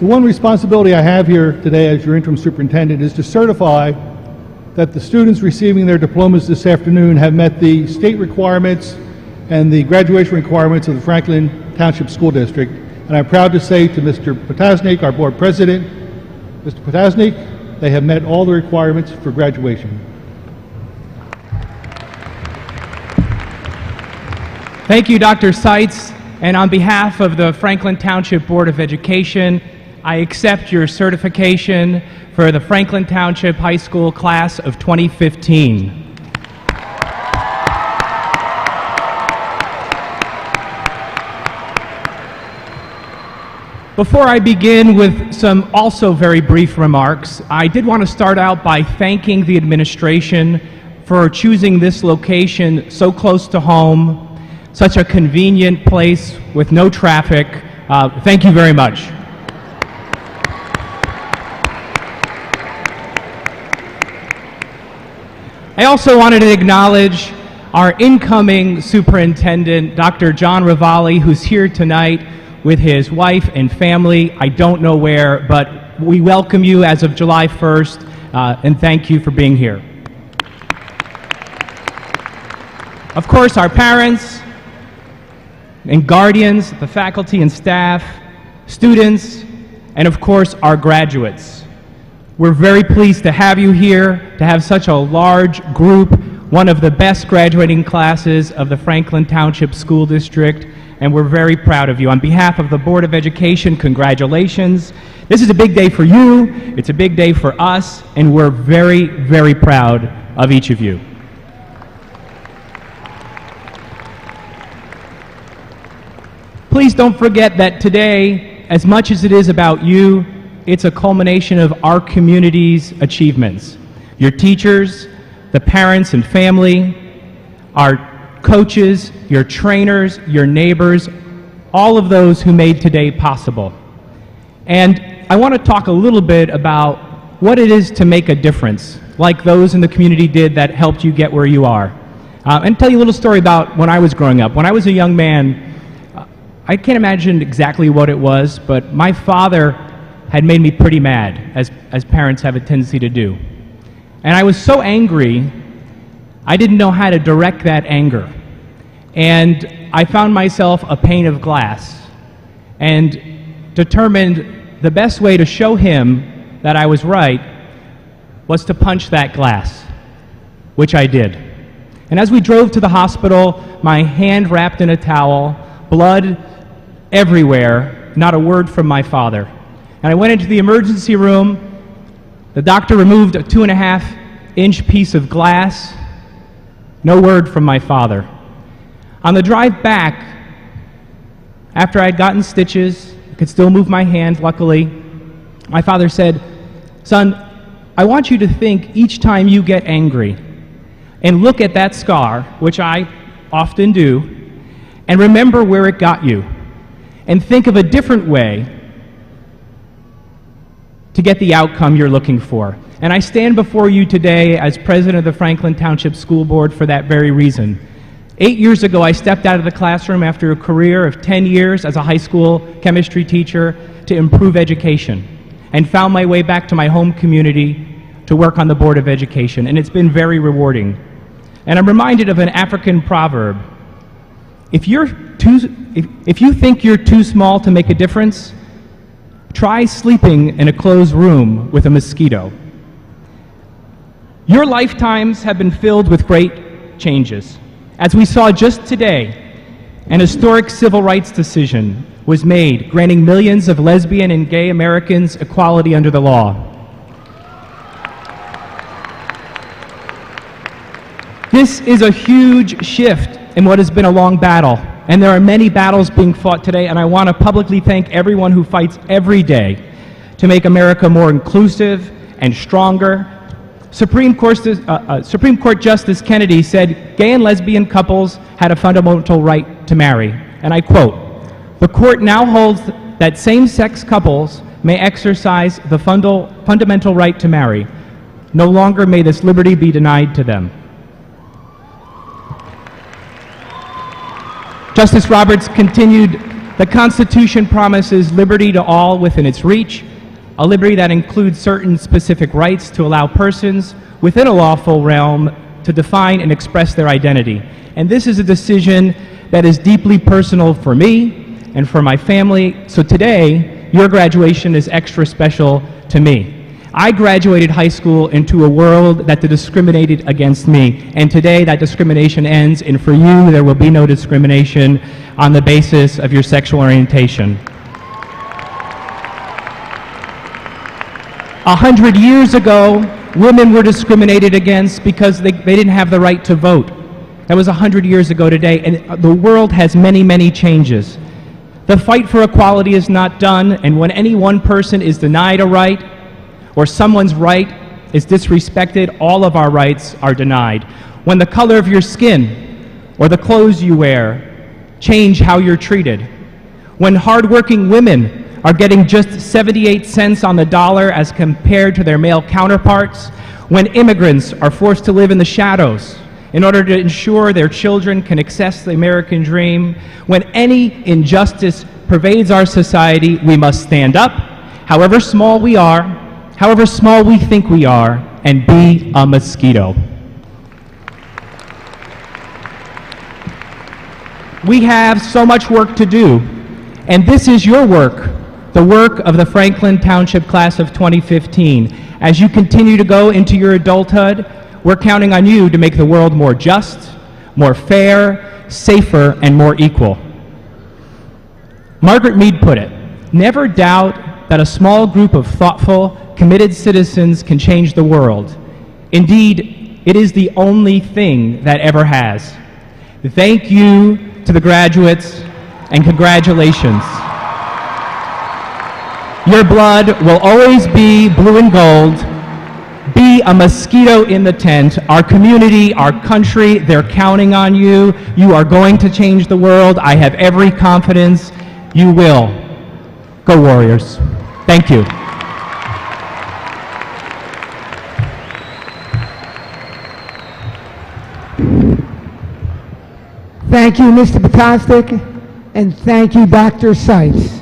The one responsibility I have here today as your interim superintendent is to certify that the students receiving their diplomas this afternoon have met the state requirements and the graduation requirements of the Franklin Township School District. And I'm proud to say to Mr. Potosnak, our board president, Mr. Potosnak, they have met all the requirements for graduation. Thank you, Dr. Seitz. And on behalf of the Franklin Township Board of Education, I accept your certification for the Franklin Township High School class of 2015. Before I begin with some also very brief remarks, I did want to start out by thanking the administration for choosing this location so close to home, such a convenient place with no traffic. Thank you very much. I also wanted to acknowledge our incoming superintendent, Dr. John Ravalli, who's here tonight with his wife and family. I don't know where, but we welcome you as of July 1st, and thank you for being here. Of course, our parents and guardians, the faculty and staff, students, and of course, our graduates. We're very pleased to have you here, to have such a large group, one of the best graduating classes of the Franklin Township School District, and we're very proud of you. On behalf of the Board of Education, congratulations. This is a big day for you, it's a big day for us, and we're very, very proud of each of you. Please don't forget that today, as much as it is about you, it's a culmination of our community's achievements. Your teachers, the parents and family, our coaches, your trainers, your neighbors, all of those who made today possible. And I want to talk a little bit about what it is to make a difference, like those in the community did that helped you get where you are. And tell you a little story about when I was growing up. When I was a young man, I can't imagine exactly what it was, but my father had made me pretty mad, as parents have a tendency to do. And I was so angry, I didn't know how to direct that anger. And I found myself a pane of glass and determined the best way to show him that I was right was to punch that glass, which I did. And as we drove to the hospital, my hand wrapped in a towel, blood everywhere, not a word from my father. And I went into the emergency room. The doctor removed a 2.5-inch piece of glass. No word from my father. On the drive back, after I'd gotten stitches, I could still move my hand, luckily, my father said, "Son, I want you to think each time you get angry and look at that scar, which I often do, and remember where it got you, and think of a different way to get the outcome you're looking for." And I stand before you today as president of the Franklin Township School Board for that very reason. 8 years ago, I stepped out of the classroom after a career of 10 years as a high school chemistry teacher to improve education, and found my way back to my home community to work on the Board of Education, and it's been very rewarding. And I'm reminded of an African proverb. If you think you're too small to make a difference, try sleeping in a closed room with a mosquito. Your lifetimes have been filled with great changes. As we saw just today, an historic civil rights decision was made granting millions of lesbian and gay Americans equality under the law. This is a huge shift in what has been a long battle, and there are many battles being fought today, and I want to publicly thank everyone who fights every day to make America more inclusive and stronger. Supreme Court Justice Kennedy said gay and lesbian couples had a fundamental right to marry, and I quote, "The court now holds that same-sex couples may exercise the fundamental right to marry. No longer may this liberty be denied to them." Justice Roberts continued, The Constitution promises liberty to all within its reach, a liberty that includes certain specific rights to allow persons within a lawful realm to define and express their identity. And this is a decision that is deeply personal for me and for my family. So today, your graduation is extra special to me. I graduated high school into a world that discriminated against me, and today that discrimination ends, and for you, there will be no discrimination on the basis of your sexual orientation. 100 years ago, women were discriminated against because they didn't have the right to vote. That was 100 years ago today, and the world has many, many changes. The fight for equality is not done, and when any one person is denied a right, or someone's right is disrespected, all of our rights are denied. When the color of your skin or the clothes you wear change how you're treated. When hardworking women are getting just 78 cents on the dollar as compared to their male counterparts. When immigrants are forced to live in the shadows in order to ensure their children can access the American dream. When any injustice pervades our society, we must stand up, however small we are, however small we think we are, and be a mosquito. We have so much work to do, and this is your work, the work of the Franklin Township Class of 2015. As you continue to go into your adulthood, we're counting on you to make the world more just, more fair, safer, and more equal. Margaret Mead put it, "Never doubt that a small group of thoughtful, committed citizens can change the world. Indeed, it is the only thing that ever has." Thank you to the graduates, and congratulations. Your blood will always be blue and gold. Be a mosquito in the tent. Our community, our country, they're counting on you. You are going to change the world. I have every confidence you will. Go Warriors. Thank you. Thank you, Mr. Potosnak, and thank you, Dr. Seitz.